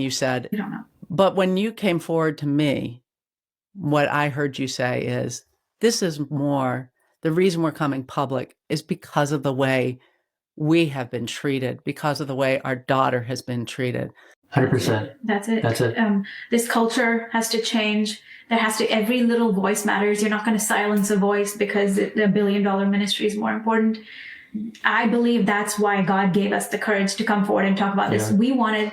You said, I don't know. but when you came forward to me, what I heard you say is, this is more, the reason we're coming public is because of the way we have been treated, because of the way our daughter has been treated. 100%. That's it. That's it. This culture has to change. Every little voice matters. You're not going to silence a voice because a billion-dollar ministry is more important. I believe that's why God gave us the courage to come forward and talk about this. Yeah.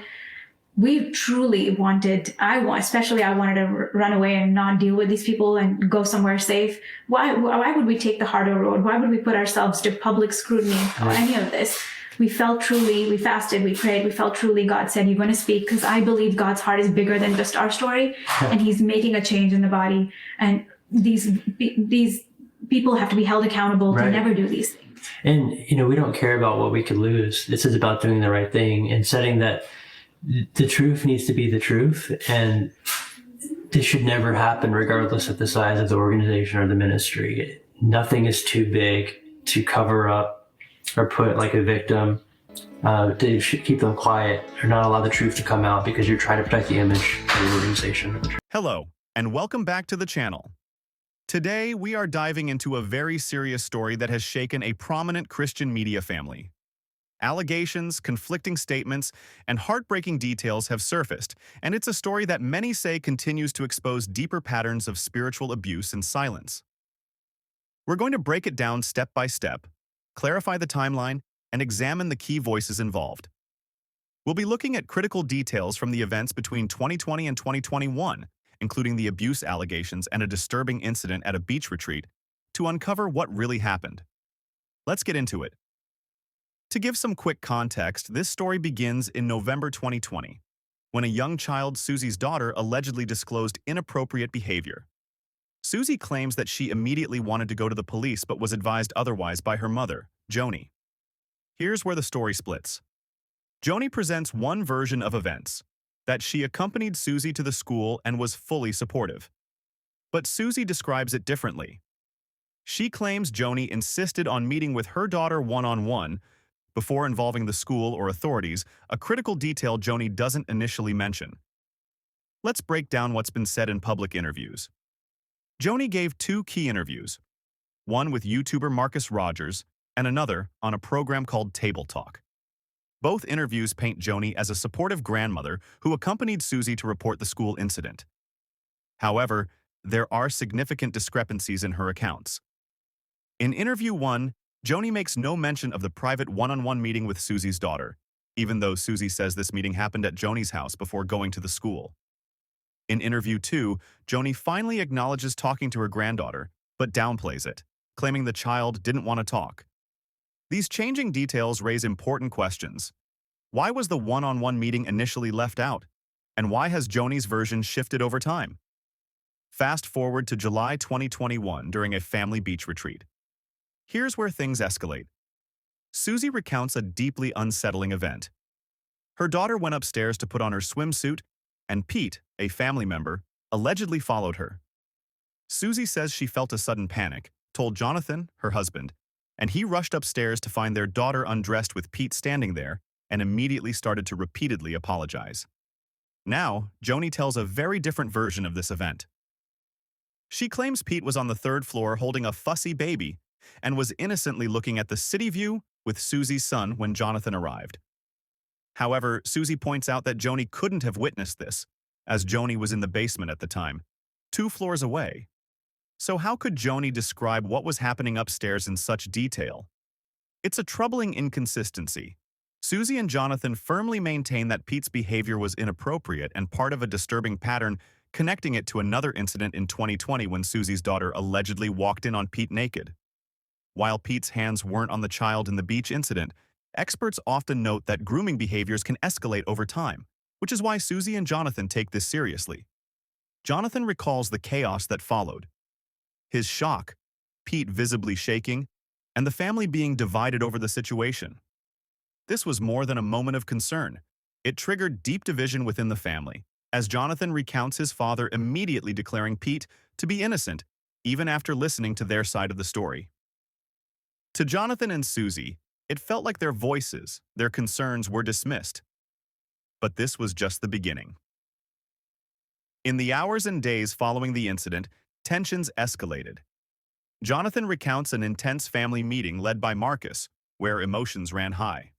We truly wanted, especially I wanted to run away and not deal with these people and go somewhere safe. Why would we take the harder road? Why would we put ourselves to public scrutiny or any of this? We fasted, we prayed, we felt truly God said, you're going to speak, because I believe God's heart is bigger than just our story, and he's making a change in the body. And these people have to be held accountable to never do these things. And, we don't care about what we could lose. This is about doing the right thing and setting that the truth needs to be the truth. And this should never happen regardless of the size of the organization or the ministry. Nothing is too big to cover up or put like a victim, to keep them quiet or not allow the truth to come out because you're trying to protect the image of your organization. Hello, and welcome back to the channel. Today, we are diving into a very serious story that has shaken a prominent Christian media family. Allegations, conflicting statements, and heartbreaking details have surfaced, and it's a story that many say continues to expose deeper patterns of spiritual abuse and silence. We're going to break it down step by step, clarify the timeline, and examine the key voices involved. We'll be looking at critical details from the events between 2020 and 2021, including the abuse allegations and a disturbing incident at a beach retreat, to uncover what really happened. Let's get into it. To give some quick context, this story begins in November 2020, when a young child, Susie's daughter, allegedly disclosed inappropriate behavior. Susie claims that she immediately wanted to go to the police but was advised otherwise by her mother, Joni. Here's where the story splits. Joni presents one version of events, that she accompanied Susie to the school and was fully supportive. But Susie describes it differently. She claims Joni insisted on meeting with her daughter one-on-one before involving the school or authorities, a critical detail Joni doesn't initially mention. Let's break down what's been said in public interviews. Joni gave two key interviews, one with YouTuber Marcus Rogers and another on a program called Table Talk. Both interviews paint Joni as a supportive grandmother who accompanied Susie to report the school incident. However, there are significant discrepancies in her accounts. In interview 1, Joni makes no mention of the private one-on-one meeting with Susie's daughter, even though Susie says this meeting happened at Joni's house before going to the school. In interview 2, Joni finally acknowledges talking to her granddaughter, but downplays it, claiming the child didn't want to talk. These changing details raise important questions. Why was the one-on-one meeting initially left out? And why has Joni's version shifted over time? Fast forward to July 2021 during a family beach retreat. Here's where things escalate. Susie recounts a deeply unsettling event. Her daughter went upstairs to put on her swimsuit, and Pete, a family member, allegedly followed her. Susie says she felt a sudden panic, told Jonathan, her husband, and he rushed upstairs to find their daughter undressed with Pete standing there and immediately started to repeatedly apologize. Now, Joni tells a very different version of this event. She claims Pete was on the 3rd floor holding a fussy baby and was innocently looking at the city view with Susie's son when Jonathan arrived. However, Susie points out that Joni couldn't have witnessed this, as Joni was in the basement at the time, 2 floors away. So how could Joni describe what was happening upstairs in such detail? It's a troubling inconsistency. Susie and Jonathan firmly maintain that Pete's behavior was inappropriate and part of a disturbing pattern, connecting it to another incident in 2020 when Susie's daughter allegedly walked in on Pete naked. While Pete's hands weren't on the child in the beach incident, experts often note that grooming behaviors can escalate over time, which is why Susie and Jonathan take this seriously. Jonathan recalls the chaos that followed. His shock, Pete visibly shaking, and the family being divided over the situation. This was more than a moment of concern. It triggered deep division within the family, as Jonathan recounts his father immediately declaring Pete to be innocent, even after listening to their side of the story. To Jonathan and Susie, it felt like their voices, their concerns were dismissed. But this was just the beginning. In the hours and days following the incident, tensions escalated. Jonathan recounts an intense family meeting led by Marcus, where emotions ran high.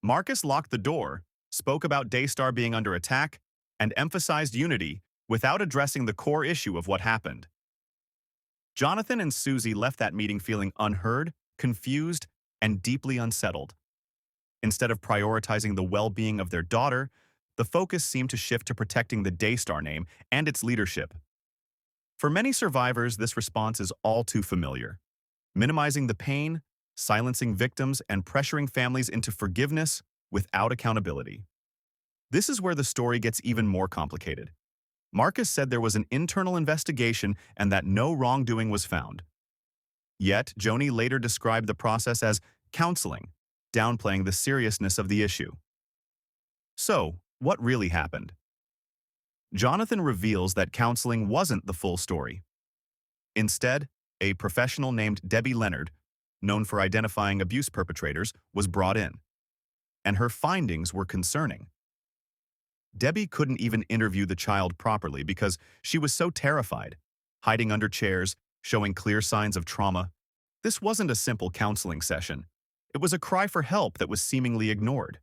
Marcus locked the door, spoke about Daystar being under attack, and emphasized unity without addressing the core issue of what happened. Jonathan and Susie left that meeting feeling unheard, confused, and deeply unsettled. Instead of prioritizing the well-being of their daughter, the focus seemed to shift to protecting the Daystar name and its leadership. For many survivors, this response is all too familiar. Minimizing the pain, silencing victims, and pressuring families into forgiveness without accountability. This is where the story gets even more complicated. Marcus said there was an internal investigation and that no wrongdoing was found. Yet, Joni later described the process as counseling, downplaying the seriousness of the issue. So, what really happened? Jonathan reveals that counseling wasn't the full story. Instead, a professional named Debbie Leonard, known for identifying abuse perpetrators, was brought in. And her findings were concerning. Debbie couldn't even interview the child properly because she was so terrified, hiding under chairs, showing clear signs of trauma. This wasn't a simple counseling session. It was a cry for help that was seemingly ignored.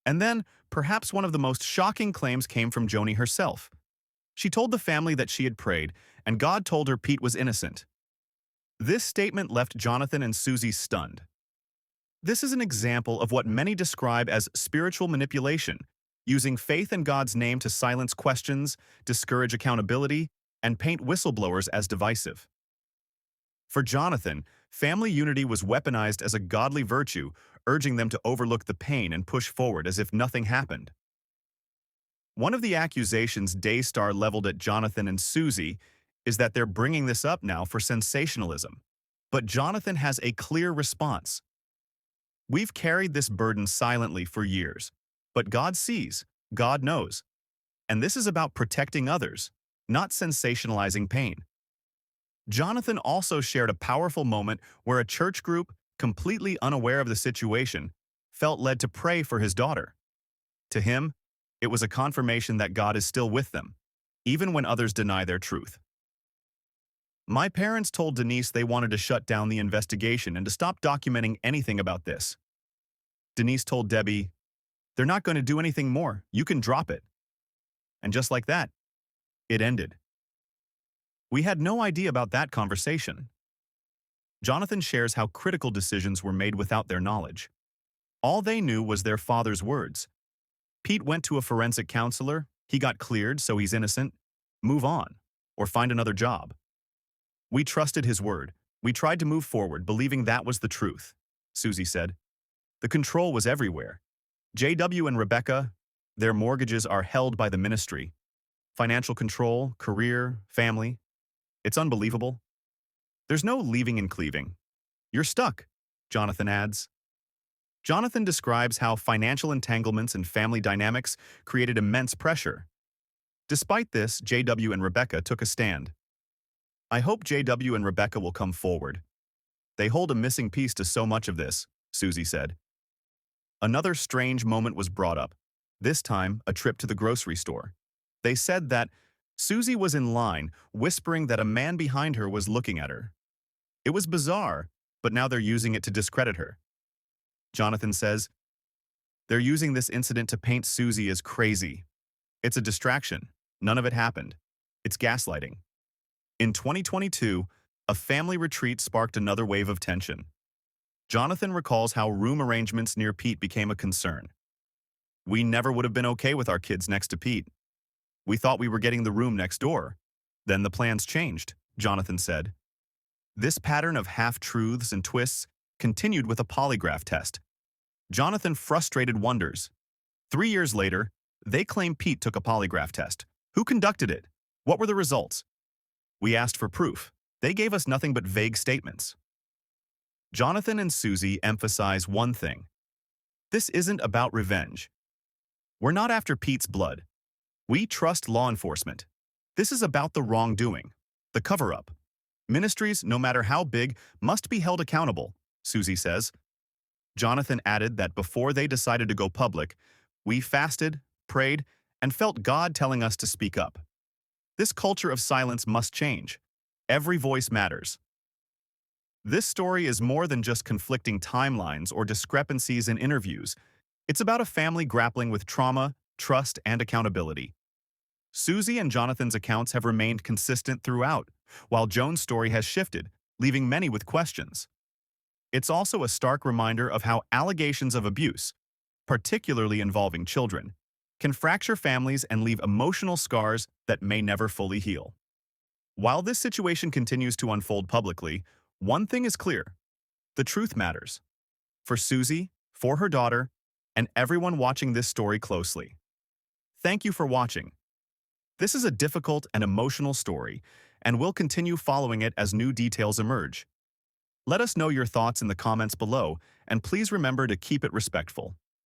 And then, perhaps one of the most shocking claims came from Joni herself. She told the family that she had prayed, and God told her Pete was innocent. This statement left Jonathan and Susie stunned. This is an example of what many describe as spiritual manipulation, using faith in God's name to silence questions, discourage accountability, and paint whistleblowers as divisive. For Jonathan, family unity was weaponized as a godly virtue, urging them to overlook the pain and push forward as if nothing happened. One of the accusations Daystar leveled at Jonathan and Susie is that they're bringing this up now for sensationalism. But Jonathan has a clear response. We've carried this burden silently for years, but God sees, God knows. And this is about protecting others, not sensationalizing pain. Jonathan also shared a powerful moment where a church group, completely unaware of the situation, felt led to pray for his daughter. To him, it was a confirmation that God is still with them, even when others deny their truth. My parents told Denise they wanted to shut down the investigation and to stop documenting anything about this. Denise told Debbie, "They're not going to do anything more. You can drop it." And just like that, it ended. We had no idea about that conversation. Jonathan shares how critical decisions were made without their knowledge. All they knew was their father's words. Pete went to a forensic counselor, he got cleared, so he's innocent. Move on, or find another job. We trusted his word. We tried to move forward, believing that was the truth, Susie said. The control was everywhere. JW and Rebecca, their mortgages are held by the ministry. Financial control, career, family. It's unbelievable. There's no leaving and cleaving. You're stuck, Jonathan adds. Jonathan describes how financial entanglements and family dynamics created immense pressure. Despite this, JW and Rebecca took a stand. I hope JW and Rebecca will come forward. They hold a missing piece to so much of this, Susie said. Another strange moment was brought up, this time a trip to the grocery store. They said that Susie was in line, whispering that a man behind her was looking at her. It was bizarre, but now they're using it to discredit her. Jonathan says, they're using this incident to paint Susie as crazy. It's a distraction. None of it happened. It's gaslighting. In 2022, a family retreat sparked another wave of tension. Jonathan recalls how room arrangements near Pete became a concern. We never would have been okay with our kids next to Pete. We thought we were getting the room next door. Then the plans changed, Jonathan said. This pattern of half-truths and twists continued with a polygraph test. Jonathan frustrated wonders. 3 years later, they claim Pete took a polygraph test. Who conducted it? What were the results? We asked for proof. They gave us nothing but vague statements. Jonathan and Susie emphasize one thing. This isn't about revenge. We're not after Pete's blood. We trust law enforcement. This is about the wrongdoing, the cover-up. Ministries, no matter how big, must be held accountable, Susie says. Jonathan added that before they decided to go public, We fasted, prayed, and felt God telling us to speak up. This culture of silence must change. Every voice matters. This story is more than just conflicting timelines or discrepancies in interviews. It's about a family grappling with trauma, trust, and accountability. Susie and Jonathan's accounts have remained consistent throughout, while Joan's story has shifted, leaving many with questions. It's also a stark reminder of how allegations of abuse, particularly involving children, can fracture families and leave emotional scars that may never fully heal. While this situation continues to unfold publicly, one thing is clear: the truth matters. For Susie, for her daughter, and everyone watching this story closely. Thank you for watching. This is a difficult and emotional story, and we'll continue following it as new details emerge. Let us know your thoughts in the comments below, and please remember to keep it respectful.